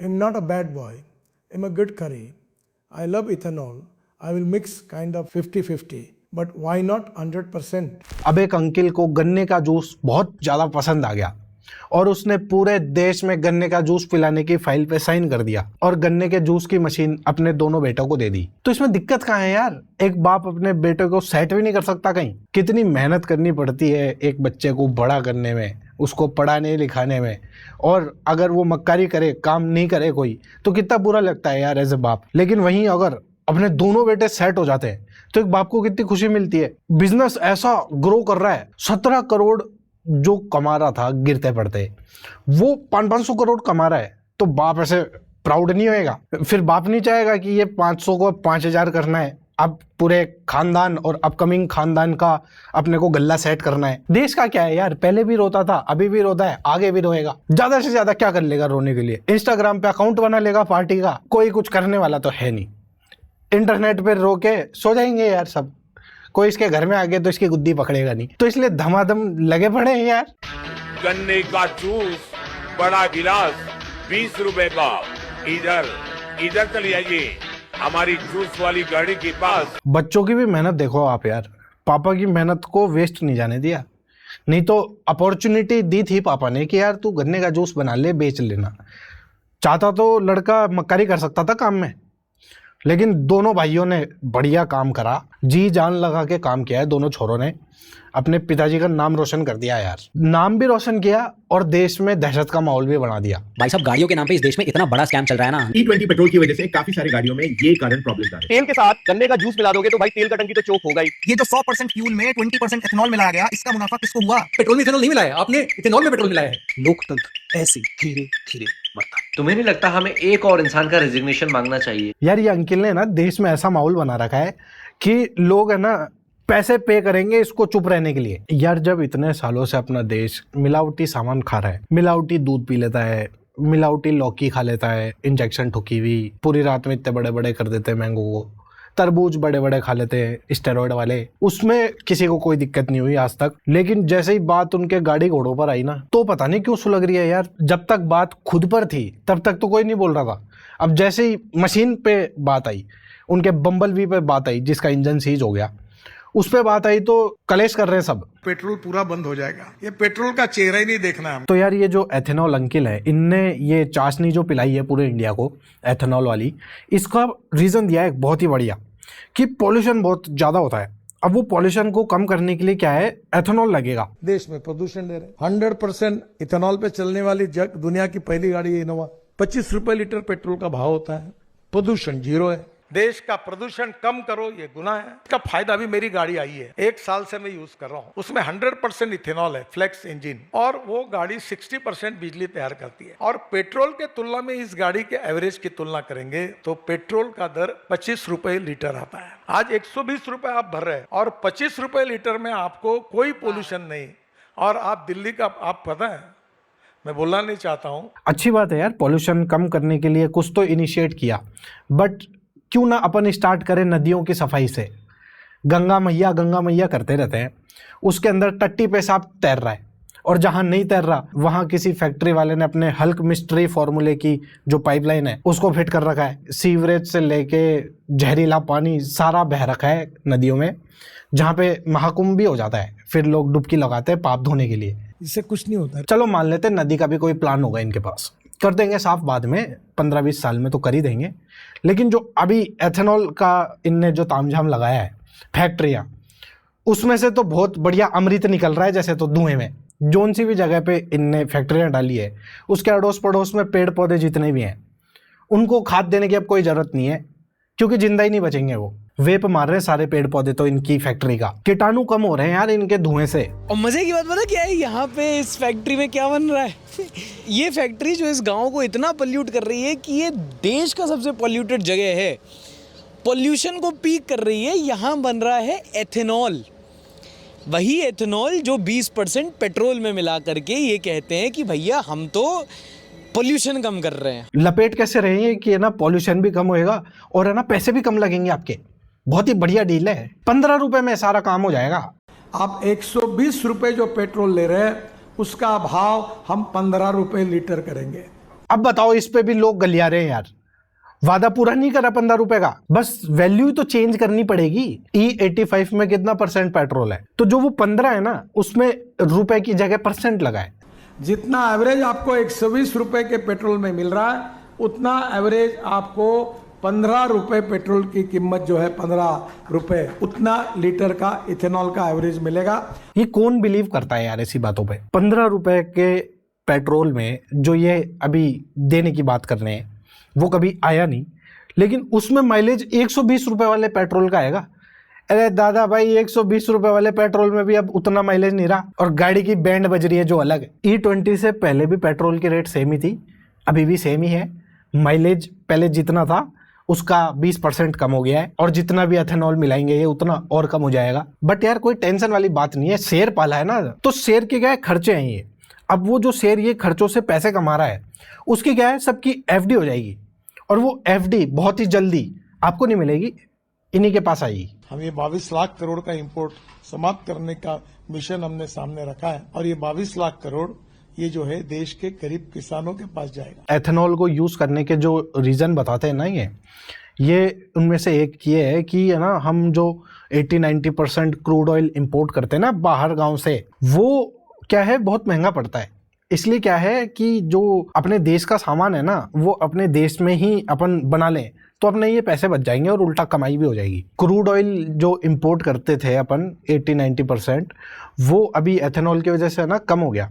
I'm not a bad boy. I'm a good curry. I love ethanol. I will mix kind of 50-50. But why not 100%? अब एक uncle को गन्ने का juice बहुत ज़्यादा पसंद आ गया और उसने पूरे देश में गन्ने का जूस पिलाने की फाइल पे साइन कर दिया और गन्ने के जूस की मशीन अपने दोनों बेटों को दे दी। तो इसमें दिक्कत कहाँ है यार? एक बाप अपने बेटे को सेट भी नहीं कर सकता कहीं? कितनी मेहनत करनी पड़ती है एक बच्चे को बड़ा करने में, उसको पढ़ाने लिखाने में, और अगर वो मक्कारी करे, काम नहीं करे कोई, तो कितना बुरा लगता है यार एज ए बाप। लेकिन वहीं अगर अपने दोनों बेटे सेट हो जाते हैं तो एक बाप को कितनी खुशी मिलती है। बिजनेस ऐसा ग्रो कर रहा है, 17 करोड़ जो कमा रहा था गिरते पड़ते वो 500 करोड़ कमा रहा है, तो बाप ऐसे प्राउड नहीं होएगा? फिर बाप नहीं चाहेगा कि ये 500 को 5000 करना है, अब पूरे खानदान और अपकमिंग खानदान का अपने को गल्ला सेट करना है। देश का क्या है यार, पहले भी रोता था, अभी भी रोता है, आगे भी रोएगा। ज्यादा से ज्यादा क्या कर लेगा रोने के लिए? इंस्टाग्राम पे अकाउंट बना लेगा पार्टी का, कोई कुछ करने वाला तो है नहीं। इंटरनेट पे रो के सो जाएंगे यार सब, कोई इसके घर में आ गया तो इसकी गुद्दी पकड़ेगा नहीं। तो इसलिए धमाधम लगे पड़े हैं यार। गन्ने का जूस बड़ा गिलास 20 रुपए का, इधर चले आइए हमारी जूस वाली गाड़ी के पास। बच्चों की भी मेहनत देखो आप यार, पापा की मेहनत को वेस्ट नहीं जाने दिया। नहीं तो अपॉर्चुनिटी दी थी पापा ने कि यार तू गन्ने का जूस बना ले, बेच लेना। चाहता तो लड़का मक्कारी कर सकता था काम में, लेकिन दोनों भाइयों ने बढ़िया काम करा, जी जान लगा के काम किया है। दोनों छोरों ने अपने पिताजी का नाम रोशन कर दिया यार, नाम भी रोशन किया और देश में दहशत का माहौल भी बना दिया। भाई साहब, गाड़ियों के नाम पे इस देश में इतना बड़ा स्कैम चल रहा है ना। E20 पेट्रोल की वजह से काफी सारी गाड़ियों में ये कारण प्रॉब्लम आ रही है। तेल के साथ गन्ने का जूस मिला दोगे तो भाई तेल का टंकी तो चोक होगा ही। ये जो 100% फ्यूल में 20% एथेनॉल मिलाया गया, इसका मुनाफा किसको हुआ? पेट्रोल में इथेनॉल नहीं मिलाया, आपने इथेनॉल में पेट्रोल मिलाया है। लोकतंत्र ऐसे धीरे धीरे मरता है। तुम्हें नहीं लगता हमें एक और इंसान का रेजिग्नेशन मांगना चाहिए? यार ये अंकिल ने ना देश में ऐसा माहौल बना रखा है कि लोग है ना पैसे पे करेंगे इसको चुप रहने के लिए। यार जब इतने सालों से अपना देश मिलावटी सामान खा रहा है, मिलावटी दूध पी लेता है, मिलावटी लौकी खा लेता है, इंजेक्शन ठुकी हुई, पूरी रात में इतने बड़े बड़े कर देते हैं मैंगो को, तरबूज बड़े बड़े खा लेते हैं स्टेरॉइड वाले, उसमें किसी को कोई दिक्कत नहीं हुई आज तक। लेकिन जैसे ही बात उनके गाड़ी घोड़ों पर आई ना, तो पता नहीं क्यों सुलग रही है यार। जब तक बात खुद पर थी तब तक तो कोई नहीं बोल रहा था, अब जैसे ही मशीन पे बात आई, उनके बम्बल बी पे बात आई जिसका इंजन सीज हो गया, उस पे बात आई तो कलेश कर रहे हैं सब। पेट्रोल पूरा बंद हो जाएगा, ये पेट्रोल का चेहरा ही नहीं देखना है। तो यार ये जो एथेनॉल अंकिल है, इनने ये चाशनी जो पिलाई है पूरे इंडिया को एथेनॉल वाली, इसका रीजन दिया है बहुत ही बढ़िया कि पॉल्यूशन बहुत ज्यादा होता है। अब वो पॉल्यूशन को कम करने के लिए क्या है, एथेनॉल लगेगा। देश में प्रदूषण दे रहे 100% इथेनॉल पे चलने वाली दुनिया की पहली गाड़ी है इनोवा। 25 रुपए लीटर पेट्रोल का भाव होता है, प्रदूषण 0 है। देश का प्रदूषण कम करो, ये गुनाह है। इसका फायदा भी मेरी गाड़ी आई है, 1 साल से मैं यूज कर रहा हूँ। उसमें 100% इथेनॉल है, फ्लेक्स इंजन, और वो गाड़ी 60% बिजली तैयार करती है। और पेट्रोल के तुलना में इस गाड़ी के एवरेज की तुलना करेंगे तो पेट्रोल का दर 25 रुपए लीटर आता है। आज 120 रुपए आप भर रहे हैं और 25 रुपए लीटर में आपको कोई पोल्यूशन नहीं। और आप दिल्ली का, आप पता है, मैं बोलना नहीं चाहता हूँ। अच्छी बात है यार, पॉल्यूशन कम करने के लिए कुछ तो इनिशिएट किया, बट क्यों ना अपन स्टार्ट करें नदियों की सफाई से। गंगा मैया करते रहते हैं, उसके अंदर टट्टी पेशाब तैर रहा है, और जहां नहीं तैर रहा वहां किसी फैक्ट्री वाले ने अपने हल्क मिस्ट्री फॉर्मूले की जो पाइपलाइन है उसको फिट कर रखा है। सीवरेज से लेके जहरीला पानी सारा बह रखा है नदियों में, जहाँ पे महाकुंभ भी हो जाता है। फिर लोग डुबकी लगाते हैं पाप धोने के लिए, इससे कुछ नहीं होता। चलो मान लेते हैं नदी का भी कोई प्लान होगा इनके पास, कर देंगे साफ बाद में, 15-20 साल में तो कर ही देंगे। लेकिन जो अभी एथेनॉल का इनने जो तामझाम लगाया है फैक्ट्रियाँ, उसमें से तो बहुत बढ़िया अमृत निकल रहा है जैसे, तो धुएं में जोन सी भी जगह पे इनने फैक्ट्रियाँ डाली है, उसके अड़ोस पड़ोस में पेड़ पौधे जितने भी हैं उनको खाद देने की अब कोई ज़रूरत नहीं है, क्योंकि जिंदा ही नहीं बचेंगे। वो वेप मार रहे हैं सारे पेड़ पौधे तो इनकी फैक्ट्री का, कीटाणु कम हो रहे हैं यार इनके धुएं से। और मजे की बात पता क्या है, यहाँ पे इस फैक्ट्री में क्या बन रहा है ये फैक्ट्री जो इस गांव को इतना पोल्यूट कर रही है कि ये देश का सबसे पोल्यूटेड जगह है, पोल्यूशन को पीक कर रही है। यहाँ बन रहा है एथेनॉल, वही एथेनॉल जो 20% पेट्रोल में मिला करके ये कहते हैं कि भैया हम तो पोल्यूशन कम कर रहे हैं। लपेट कैसे रहे हैं कि है ना पॉल्यूशन भी कम होएगा और है ना पैसे भी कम लगेंगे आपके। बहुत ही बढ़िया डील है, 15 रुपए में सारा काम हो जाएगा। आप 120 रुपए जो पेट्रोल ले रहे हैं उसका भाव हम 15 रुपए लीटर करेंगे। अब बताओ, इस पे भी लोग गलिया रहे हैं यार। वादा पूरा नहीं करा 15 रुपए का, बस वैल्यू तो चेंज करनी पड़ेगी। E85 में कितना परसेंट पेट्रोल है, तो जो वो 15 है ना, उसमें रुपए की जगह परसेंट लगाए। जितना एवरेज आपको 120 रुपए के पेट्रोल में मिल रहा है, उतना एवरेज आपको 15 रुपए पेट्रोल की कीमत जो है 15 रुपए, उतना लीटर का इथेनॉल का एवरेज मिलेगा। ये कौन बिलीव करता है यार ऐसी बातों पे? 15 रुपए के पेट्रोल में जो ये अभी देने की बात कर रहे हैं वो कभी आया नहीं, लेकिन उसमें माइलेज 120 रुपए वाले पेट्रोल का आएगा। अरे दादा भाई, 120 रुपए वाले पेट्रोल में भी अब उतना माइलेज नहीं रहा, और गाड़ी की बैंड बज रही है जो अलग है। E20 से पहले भी पेट्रोल की रेट सेम ही थी, अभी भी सेम ही है। माइलेज पहले जितना था उसका 20% कम हो गया है, और जितना भी एथेनॉल मिलाएंगे ये उतना और कम हो जाएगा। बट यार कोई टेंशन वाली बात नहीं है, शेर पाला है ना, तो शेर के क्या है, खर्चे हैं ये। अब वो जो शेर ये खर्चों से पैसे कमा रहा है, उसकी क्या है, सबकी FD हो जाएगी, और वो FD बहुत ही जल्दी आपको नहीं मिलेगी, इन्हीं के पास आएगी। हम ये 22 लाख करोड़ का इंपोर्ट समाप्त करने का मिशन हमने सामने रखा है, और ये 22 लाख करोड़ ये जो है देश के गरीब किसानों के पास जाएगा। एथेनॉल को यूज करने के जो रीजन बताते हैं ना, ये उनमें से एक ये है कि है ना, हम जो 80-90% क्रूड ऑयल इंपोर्ट करते हैं ना बाहर गांव से, वो क्या है, बहुत महंगा पड़ता है। इसलिए क्या है कि जो अपने देश का सामान है ना, वो अपने देश में ही अपन बना लें, तो अपने ये पैसे बच जाएंगे और उल्टा कमाई भी हो जाएगी। क्रूड ऑयल जो इंपोर्ट करते थे अपन 80-90%, वो अभी एथेनॉल की वजह से ना कम हो गया,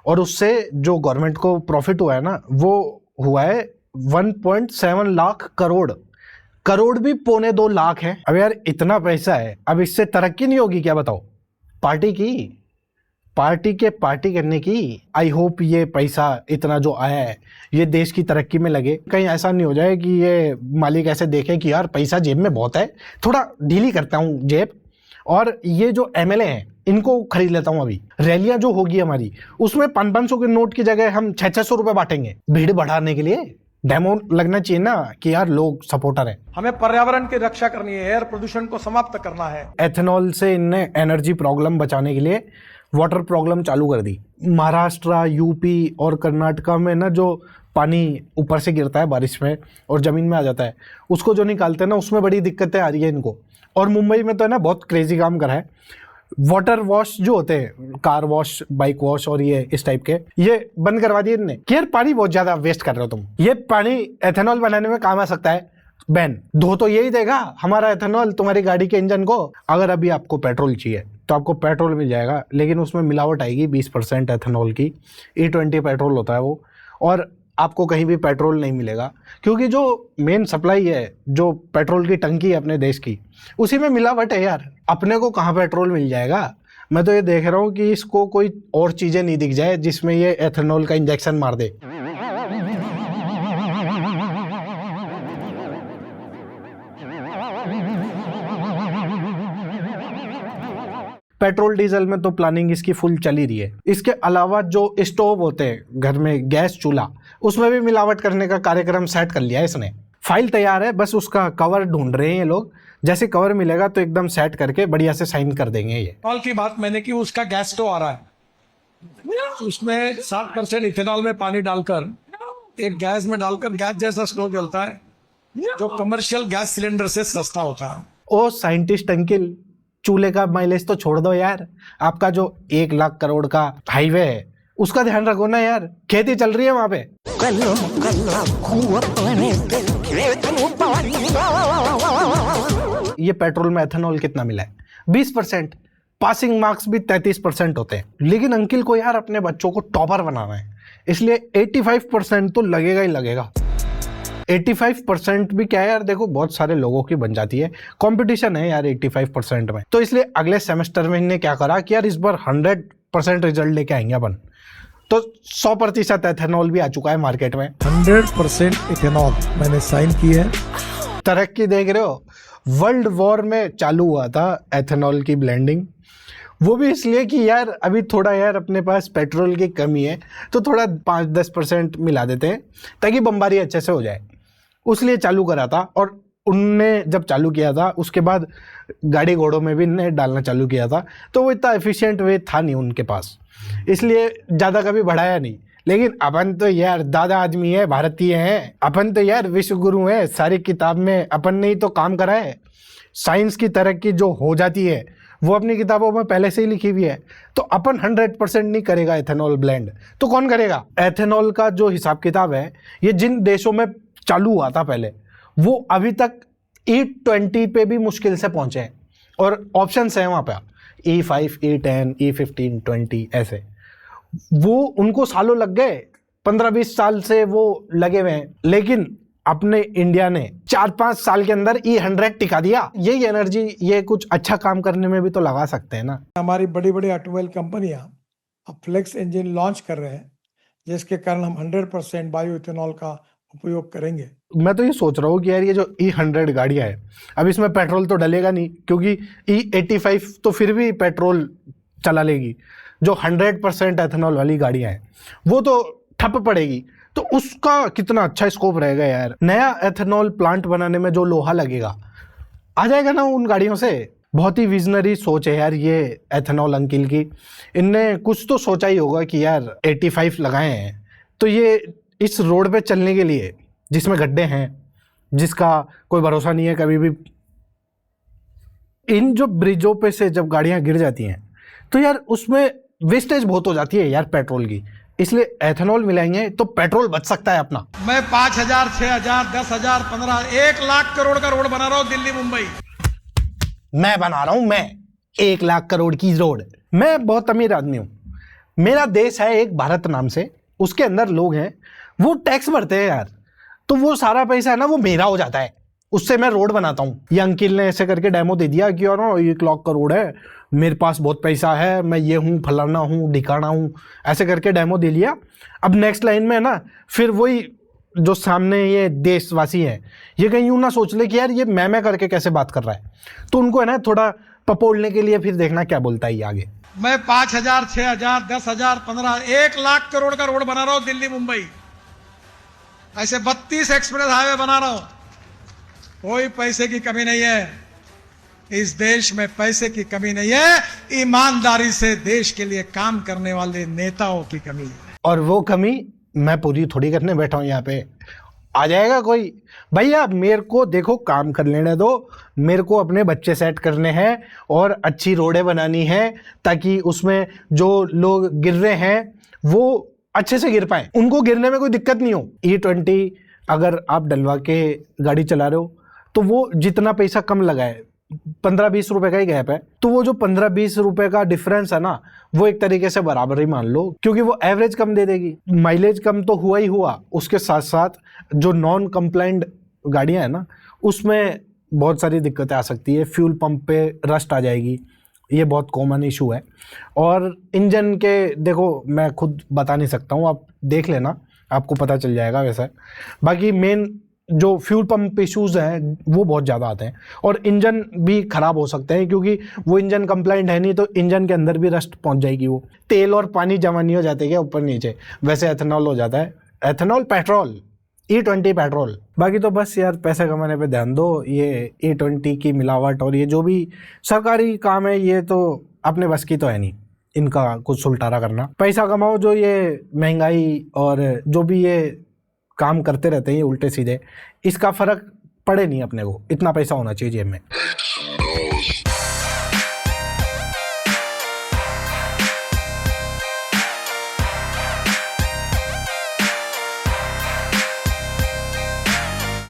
और उससे जो गवर्नमेंट को प्रॉफिट हुआ है ना, वो हुआ है 1.7 लाख करोड़। करोड़ भी 1.25 लाख है। अब यार इतना पैसा है, अब इससे तरक्की नहीं होगी क्या बताओ? पार्टी करने की। आई होप ये पैसा इतना जो आया है ये देश की तरक्की में लगे। कहीं ऐसा नहीं हो जाए कि ये मालिक ऐसे देखे कि यार पैसा जेब में बहुत है, थोड़ा ढीली करता हूँ जेब, और ये जो MLA हैं इनको खरीद लेता हूँ। अभी रैलियां जो होगी हमारी, उसमें 500 के नोट की जगह हम 600 रुपए बांटेंगे, भीड़ बढ़ाने के लिए। डेमो लगना चाहिए ना कि यार लोग सपोर्टर हैं। हमें पर्यावरण की रक्षा करनी है, एयर प्रदूषण को समाप्त करना है। एथेनॉल से इनने एनर्जी प्रॉब्लम बचाने के लिए वाटर प्रॉब्लम चालू कर दी। महाराष्ट्र, UP और कर्नाटका में ना जो पानी ऊपर से गिरता है बारिश में और ज़मीन में आ जाता है, उसको जो निकालते हैं ना, उसमें बड़ी दिक्कतें आ रही है इनको। और मुंबई में तो है ना बहुत क्रेजी काम करा है। वाटर वॉश जो होते हैं, कार वॉश, बाइक वॉश और ये इस टाइप के, ये बंद करवा दिए इनने कि यार पानी बहुत ज़्यादा वेस्ट कर रहे हो तुम, ये पानी एथेनॉल बनाने में काम आ सकता है। बैन धो तो यही देगा हमारा एथेनॉल तुम्हारी गाड़ी के इंजन को। अगर अभी आपको पेट्रोल चाहिए तो आपको पेट्रोल मिल जाएगा, लेकिन उसमें मिलावट आएगी 20% एथेनॉल की। E20 पेट्रोल होता है वो, और आपको कहीं भी पेट्रोल नहीं मिलेगा, क्योंकि जो मेन सप्लाई है, जो पेट्रोल की टंकी है अपने देश की, उसी में मिलावट है यार। अपने को कहाँ पेट्रोल मिल जाएगा? मैं तो ये देख रहा हूँ कि इसको कोई और चीज़ें नहीं दिख जाए जिसमें ये एथेनॉल का इंजेक्शन मार दे। पेट्रोल डीजल में तो प्लानिंग इसकी फुल चली रही है। इसके अलावा जो स्टोव होते हैं घर में, गैस चूल्हा, उसमें भी मिलावट करने का कार्यक्रम सेट कर लिया है इसने। फाइल तैयार है, बस उसका कवर ढूंढ रहे हैं ये लोग। जैसे कवर मिलेगा तो एकदम सेट करके बढ़िया से साइन कर देंगे। ये इथेनॉल की बात मैंने की, उसका गैस स्टोव आ रहा है, उसमें 60% इथेनॉल में पानी डालकर एक गैस में डालकर गैस जैसा स्टोव जलता है, जो कमर्शियल गैस सिलेंडर से सस्ता होता है। ओ साइंटिस्ट अंकिल, चूल्हे का माइलेज तो छोड़ दो यार, आपका जो 1 लाख करोड़ का हाईवे है उसका ध्यान रखो ना यार, खेती चल रही है वहां पे। ये पेट्रोल में एथेनॉल कितना मिला है? 20%। पासिंग मार्क्स भी 33% होते हैं। लेकिन अंकिल को यार अपने बच्चों को टॉपर बनाना है, इसलिए 85% तो लगेगा ही लगेगा। 85% भी क्या है यार, देखो बहुत सारे लोगों की बन जाती है, कंपटीशन है यार 85% में। तो इसलिए अगले सेमेस्टर में इन्हें क्या करा कि यार इस बार 100% रिजल्ट लेके आएंगे अपन। तो 100% एथेनॉल भी आ चुका है मार्केट में। 100% इथेनॉल मैंने साइन की है। तरक्की देख रहे हो, वर्ल्ड वॉर में चालू हुआ था एथेनॉल की ब्लेंडिंग, वो भी इसलिए कि यार अभी थोड़ा यार अपने पास पेट्रोल की कमी है, तो थोड़ा 5-10% मिला देते हैं ताकि बमबारी अच्छे से हो जाए, उसलिए चालू करा था। और उनने जब चालू किया था उसके बाद गाड़ी घोड़ों में भी इन्हें डालना चालू किया था, तो वो इतना एफिशिएंट वे था नहीं उनके पास, इसलिए ज़्यादा कभी बढ़ाया नहीं। लेकिन अपन तो यार दादा आदमी है, भारतीय हैं, अपन तो यार विश्व गुरु हैं। सारी किताब में अपन ने ही तो काम करा है। साइंस की तरक्की जो हो जाती है वो अपनी किताबों में पहले से ही लिखी हुई है। तो अपन 100% नहीं करेगा एथेनॉल ब्लेंड, तो कौन करेगा? एथेनॉल का जो हिसाब किताब है, ये जिन देशों में चालू हुआ था पहले, वो अभी तक E20 पे भी मुश्किल से पहुंचे हैं। और ऑप्शंस हैं वहाँ पे, E5, E10, E15, 20 ऐसे। वो उनको सालों लग गए, 15-20 साल से वो लगे हुए हैं, लेकिन अपने इंडिया ने 4-5 साल के अंदर E100 टिका दिया। यही एनर्जी ये कुछ अच्छा काम करने में भी तो लगा सकते हैं ना। हमारी बड़ी बड़ी ऑटोमोबाइल कंपनियां अब फ्लेक्स इंजन लॉन्च कर रहे हैं, जिसके कारण हम 100% बायो इथेनॉल का उपयोग करेंगे। मैं तो ये सोच रहा हूँ कि यार ये जो E100 गाड़ियाँ है, अब इसमें पेट्रोल तो डलेगा नहीं, क्योंकि E85 तो फिर भी पेट्रोल चला लेगी। जो 100% एथेनॉल वाली गाड़ियाँ हैं वो तो ठप पड़ेगी। तो उसका कितना अच्छा स्कोप रहेगा यार। नया एथेनॉल प्लांट बनाने में जो लोहा लगेगा आ जाएगा ना उन गाड़ियों से। बहुत ही विजनरी सोच है यार ये एथेनॉल अंकिल की। इनने कुछ तो सोचा ही होगा कि यार 85 लगाए हैं तो ये इस रोड पे चलने के लिए, जिसमें गड्ढे हैं, जिसका कोई भरोसा नहीं है कभी भी, इन जो ब्रिजों पे से जब गाड़ियां गिर जाती हैं तो यार उसमें वेस्टेज बहुत हो जाती है यार पेट्रोल की। इसलिए एथेनॉल मिलाएंगे तो पेट्रोल बच सकता है अपना। मैं 5,000, 6,000, 10,000, 15, 1 लाख करोड़ का रोड बना रहा हूँ दिल्ली मुंबई। मैं बना रहा हूं, मैं 1 लाख करोड़ की रोड। मैं बहुत अमीर आदमी हूं। मेरा देश है एक भारत नाम से, उसके अंदर लोग हैं, वो टैक्स भरते हैं यार, तो वो सारा पैसा है ना वो मेरा हो जाता है, उससे मैं रोड बनाता हूँ। ये अंकिल ने ऐसे करके डेमो दे दिया कि यार 1 लाख करोड़ है, मेरे पास बहुत पैसा है, मैं ये हूँ, फलाना हूँ, ढिकाना हूँ, ऐसे करके डेमो दे लिया। अब नेक्स्ट लाइन में ना फिर वही जो सामने ये देशवासी हैं, ये कहीं यूँ ना सोच ले कि यार ये मैं करके कैसे बात कर रहा है, तो उनको है ना थोड़ा पपोड़ने के लिए फिर देखना क्या बोलता है ये आगे। मैं 5,000, 6,000, 10,000, 15, 1 लाख करोड़ का रोड बना रहा हूँ दिल्ली मुंबई। ऐसे 32 एक्सप्रेस हाईवे बना रहा हूं। कोई पैसे की कमी नहीं है, इस देश में पैसे की कमी नहीं है, ईमानदारी से देश के लिए काम करने वाले नेताओं की कमी है। और वो कमी मैं पूरी थोड़ी करने बैठा हूं यहाँ पे। आ जाएगा कोई, भैया मेरे को देखो काम कर लेने दो, मेरे को अपने बच्चे सेट करने हैं और अच्छी रोडें बनानी है ताकि उसमें जो लोग गिर रहे हैं वो अच्छे से गिर पाए, उनको गिरने में कोई दिक्कत नहीं हो। E20 अगर आप डलवा के गाड़ी चला रहे हो तो वो जितना पैसा कम लगाए, 15-20 रुपए का ही गैप है, तो वो जो 15-20 रुपए का डिफरेंस है ना वो एक तरीके से बराबर ही मान लो, क्योंकि वो एवरेज कम दे देगी। माइलेज कम तो हुआ ही हुआ, उसके साथ साथ जो नॉन कंप्लाइंट गाड़ियां हैं ना उसमें बहुत सारी दिक्कतें आ सकती है। फ्यूल पंप पे रस्ट आ जाएगी, ये बहुत कॉमन इशू है। और इंजन के देखो मैं खुद बता नहीं सकता हूँ, आप देख लेना आपको पता चल जाएगा वैसा। बाकी मेन जो फ्यूल पंप इश्यूज हैं वो बहुत ज़्यादा आते हैं और इंजन भी ख़राब हो सकते हैं, क्योंकि वो इंजन कंप्लाइंट है नहीं तो इंजन के अंदर भी रस्ट पहुंच जाएगी। वो तेल और पानी जमा नहीं हो जाते क्या ऊपर नीचे, वैसे एथेनॉल हो जाता है। Ethanol petrol, E20 petrol. बाकी तो बस यार पैसे कमाने पे ध्यान दो। ये E20 की मिलावट और ये जो भी सरकारी काम है ये तो अपने बस की तो है नहीं, इनका कुछ सुलटारा करना। पैसा कमाओ, जो ये महंगाई और जो भी ये काम करते रहते हैं ये उल्टे सीधे, इसका फर्क पड़े नहीं अपने को, इतना पैसा होना चाहिए जेब में।